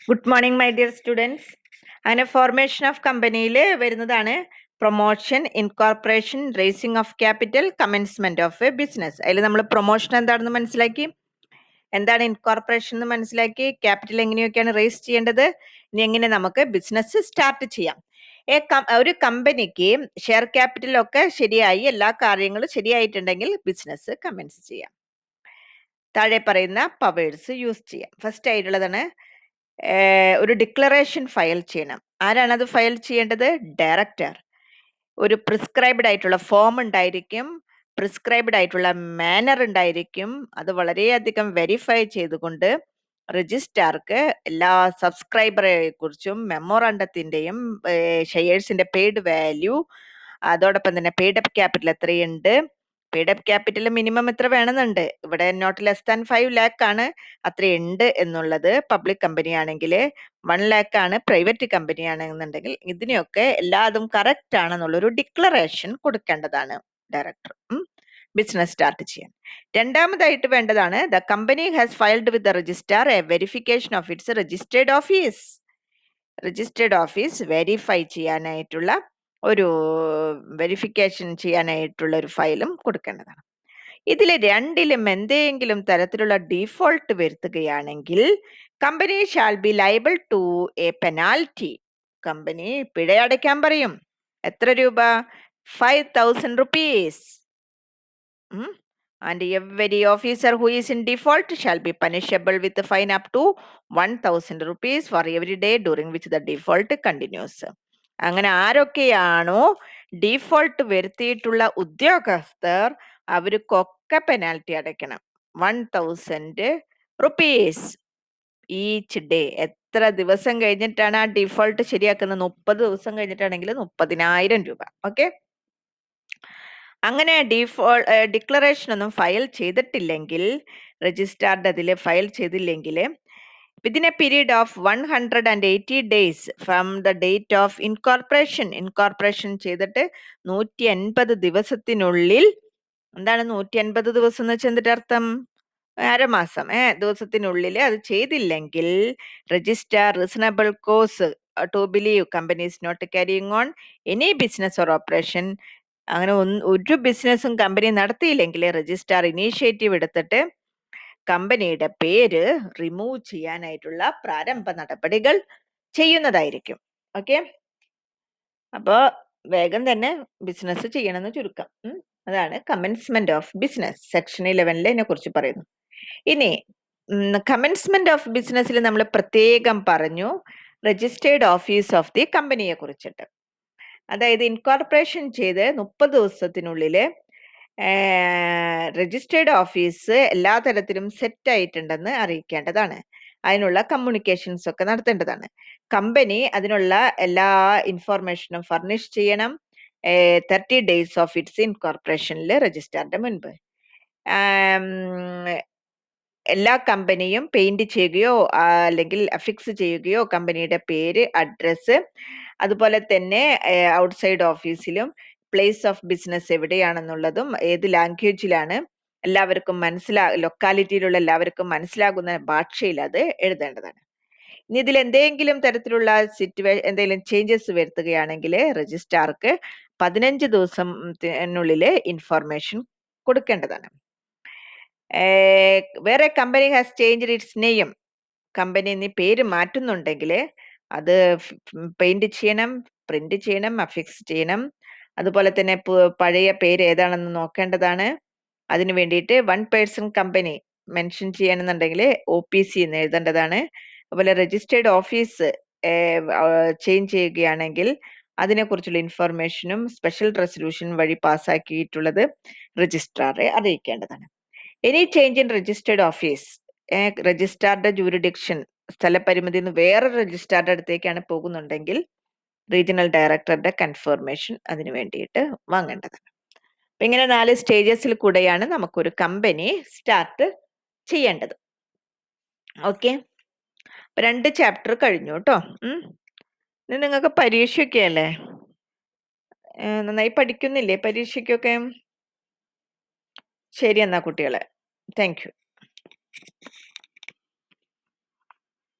Good morning my dear students. അങ്ങനെ formation of കമ്പനിയിൽ വരുന്നതാണ് promotion, incorporation, racing of capital, commencement of A business. അതിൽ നമ്മൾ promotion എന്താണെന്ന് മനസ്സിലാക്കി, എന്താണ് ഇൻകോർപ്പറേഷൻ എന്ന് മനസ്സിലാക്കി, ക്യാപിറ്റൽ എങ്ങനെയൊക്കെയാണ് റേസ് ചെയ്യേണ്ടത്, ഇനി എങ്ങനെ നമുക്ക് ബിസിനസ് സ്റ്റാർട്ട് ചെയ്യാം. ഒരു കമ്പനിക്ക് ഷെയർ ക്യാപിറ്റലൊക്കെ ശരിയായി എല്ലാ കാര്യങ്ങളും ശരിയായിട്ടുണ്ടെങ്കിൽ ബിസിനസ് കമൻസ് ചെയ്യാം. താഴെ പറയുന്ന പവേഴ്സ് യൂസ് ചെയ്യാം. ഫസ്റ്റ് ആയിട്ടുള്ളതാണ് ഒരു ഡിക്ലറേഷൻ ഫയൽ ചെയ്യണം. ആരാണ് അത് ഫയൽ ചെയ്യേണ്ടത്? ഡയറക്ടർ. ഒരു പ്രിസ്ക്രൈബ്ഡ് ആയിട്ടുള്ള ഫോം ഉണ്ടായിരിക്കും, പ്രിസ്ക്രൈബ്ഡ് ആയിട്ടുള്ള മാനർ ഉണ്ടായിരിക്കും. അത് വളരെയധികം വെരിഫൈ ചെയ്തുകൊണ്ട് രജിസ്ട്രാർക്ക് എല്ലാ സബ്സ്ക്രൈബറെ കുറിച്ചും മെമ്മോറാണ്ടത്തിന്റെയും ഷെയർസിന്റെ പെയ്ഡ് വാല്യൂ, അതോടൊപ്പം തന്നെ പെയ്ഡ് അപ്പ് ക്യാപിറ്റൽ എത്രയുണ്ട്, പെയ്ഡ് അപ്പ് ക്യാപിറ്റൽ മിനിമം എത്ര വേണമെന്നുണ്ട്. ഇവിടെ നോട്ട് ലെസ് ദാൻ 5 lakh ആണ് അത്രയുണ്ട് എന്നുള്ളത്. പബ്ലിക് കമ്പനി ആണെങ്കിൽ 1 lakh ആണ്, പ്രൈവറ്റ് കമ്പനി ആണെന്നുണ്ടെങ്കിൽ ഇതിനെയൊക്കെ എല്ലാതും കറക്റ്റ് ആണെന്നുള്ളൊരു ഡിക്ലറേഷൻ കൊടുക്കേണ്ടതാണ് ഡയറക്ടർ ബിസിനസ് സ്റ്റാർട്ട് ചെയ്യാൻ. രണ്ടാമതായിട്ട് വേണ്ടതാണ് the company has filed with the registrar A verification of its registered office. Registered office verify ചെയ്യാനായിട്ടുള്ള ഒരു വെരിഫിക്കേഷൻ ചെയ്യാനായിട്ടുള്ള ഒരു ഫയലും കൊടുക്കേണ്ടതാണ്. ഇതിൽ രണ്ടിലും എന്തെങ്കിലും തരത്തിലുള്ള ഡിഫോൾട്ട് വരുത്തുകയാണെങ്കിൽ company shall be liable to a penalty. Company പിഴയടയ്ക്കാൻ പറയും. എത്ര രൂപ? 5,000 rupees. And every officer who is in default shall be punishable with a fine up to 1,000 rupees for every day during which the default continues. അങ്ങനെ ആരൊക്കെയാണോ default വരുത്തിയിട്ടുള്ള ഉദ്യോഗസ്ഥർ അവർക്കൊക്കെ penalty അടയ്ക്കണം. 1,000 rupees each day. എത്ര ദിവസം കഴിഞ്ഞിട്ടാണ് ആ ഡിഫോൾട്ട് ശരിയാക്കുന്നത്? 30 ദിവസം കഴിഞ്ഞിട്ടാണെങ്കിൽ 30,000 രൂപ. ഓക്കെ. അങ്ങനെ ഡിക്ലറേഷൻ ഒന്നും ഫയൽ ചെയ്തിട്ടില്ലെങ്കിൽ, രജിസ്ട്രാർഡ് അതിൽ ഫയൽ ചെയ്തില്ലെങ്കിൽ within A period of 180 days from the date of incorporation ചെയ്തിട്ട് 180 ദിവസത്തിനുള്ളിൽ, എന്താണ് 180 ദിവസം എന്ന് വെച്ചാൽ എന്തിന്റെ അർത്ഥം? അരമാസം ദിവസത്തിനുള്ളിൽ അത് ചെയ്തില്ലെങ്കിൽ registrar reasonable cause to believe company is not carrying on any business or operation. അങ്ങനെ ഒരു ബിസിനസ്സും കമ്പനി നടത്തിയില്ലെങ്കിൽ രജിസ്ട്രാർ ഇനീഷ്യേറ്റീവ് എടുത്തിട്ട് കമ്പനിയുടെ പേര് റിമൂവ് ചെയ്യാനായിട്ടുള്ള പ്രാരംഭ നടപടികൾ ചെയ്യുന്നതായിരിക്കും. ഓക്കെ. അപ്പോൾ വേഗം തന്നെ ബിസിനസ് ചെയ്യണമെന്ന് ചുരുക്കം. അതാണ് കമൻസ്മെന്റ് ഓഫ് ബിസിനസ്. സെക്ഷൻ 11 ഇതിനെ കുറിച്ച് പറയുന്നു. ഇനി കമൻസ്മെന്റ് ഓഫ് ബിസിനസ്സിൽ നമ്മൾ പ്രത്യേകം പറഞ്ഞു രജിസ്റ്റേർഡ് ഓഫീസ് ഓഫ് ദി കമ്പനിയെ കുറിച്ചിട്ട്. അതായത് ഇൻകോർപ്പറേഷൻ ചെയ്ത് 30 ദിവസത്തിനുള്ളിൽ രജിസ്റ്റേർഡ് ഓഫീസ് എല്ലാ തരത്തിലും സെറ്റ് ആയിട്ടുണ്ടെന്ന് അറിയിക്കേണ്ടതാണ്. അതിനുള്ള കമ്മ്യൂണിക്കേഷൻസ് ഒക്കെ നടത്തേണ്ടതാണ്. കമ്പനി അതിനുള്ള എല്ലാ ഇൻഫോർമേഷനും ഫർണിഷ് ചെയ്യണം 30 days ഓഫ് ഇറ്റ്സ് ഇൻകോർപ്പറേഷനിൽ രജിസ്ട്രാറിന്റെ മുൻപ്. എല്ലാ കമ്പനിയും പെയിന്റ് ചെയ്യുകയോ അല്ലെങ്കിൽ അഫിക്സ് ചെയ്യുകയോ കമ്പനിയുടെ പേര്, അഡ്രസ്സ്, അതുപോലെ തന്നെ ഔട്ട്സൈഡ് ഓഫീസിലും പ്ലേസ് ഓഫ് ബിസിനസ് എവിടെയാണെന്നുള്ളതും ഏത് ലാംഗ്വേജിലാണ് എല്ലാവർക്കും ലൊക്കാലിറ്റിയിലുള്ള എല്ലാവർക്കും മനസ്സിലാകുന്ന ഭാഷയിൽ അത് എഴുതേണ്ടതാണ്. ഇനി ഇതിൽ എന്തെങ്കിലും തരത്തിലുള്ള എന്തെങ്കിലും ചേഞ്ചസ് വരുത്തുകയാണെങ്കിൽ രജിസ്ട്രാർക്ക് 15 ദിവസത്തിനുള്ളിൽ ഇൻഫോർമേഷൻ കൊടുക്കേണ്ടതാണ്. വേറെ company has change it's name. Company ഇനി പേര് മാറ്റുന്നുണ്ടെങ്കിൽ അത് പെയിന്റ് ചെയ്യണം, പ്രിന്റ് ചെയ്യണം, അഫിക്സ് ചെയ്യണം. അതുപോലെ തന്നെ പഴയ പേര് ഏതാണെന്ന് നോക്കേണ്ടതാണ്. അതിനു വേണ്ടിയിട്ട് 1 person കമ്പനി മെൻഷൻ ചെയ്യണമെന്നുണ്ടെങ്കിൽ OPC എന്ന് എഴുതേണ്ടതാണ്. അതുപോലെ രജിസ്റ്റേർഡ് ഓഫീസ് ചേഞ്ച് ചെയ്യുകയാണെങ്കിൽ അതിനെക്കുറിച്ചുള്ള ഇൻഫോർമേഷനും സ്പെഷ്യൽ റെസൊല്യൂഷൻ വഴി പാസ്സാക്കിയിട്ടുള്ളത് രജിസ്ട്രാറെ അറിയിക്കേണ്ടതാണ്. Any change in registered office, രജിസ്ട്രാറുടെ ജൂരിഡിക്ഷൻ, സ്ഥലപരിമിതി നിന്ന് വേറെ രജിസ്ട്രാറുടെ അടുത്തേക്കാണ് പോകുന്നുണ്ടെങ്കിൽ റീജിയണൽ ഡയറക്ടറുടെ കൺഫർമേഷൻ അതിനു വേണ്ടിയിട്ട് വാങ്ങേണ്ടതാണ്. അപ്പൊ ഇങ്ങനെ 4 സ്റ്റേജസിൽ കൂടെയാണ് നമുക്കൊരു കമ്പനി സ്റ്റാർട്ട് ചെയ്യേണ്ടത്. ഓക്കെ. 2 ചാപ്റ്റർ കഴിഞ്ഞു കേട്ടോ. ഇനി നിങ്ങൾക്ക് പരീക്ഷയൊക്കെ അല്ലേ? നന്നായി പഠിക്കുന്നില്ലേ പരീക്ഷയ്ക്കൊക്കെ? ശരി എന്നാ കുട്ടികളെ, താങ്ക് യു.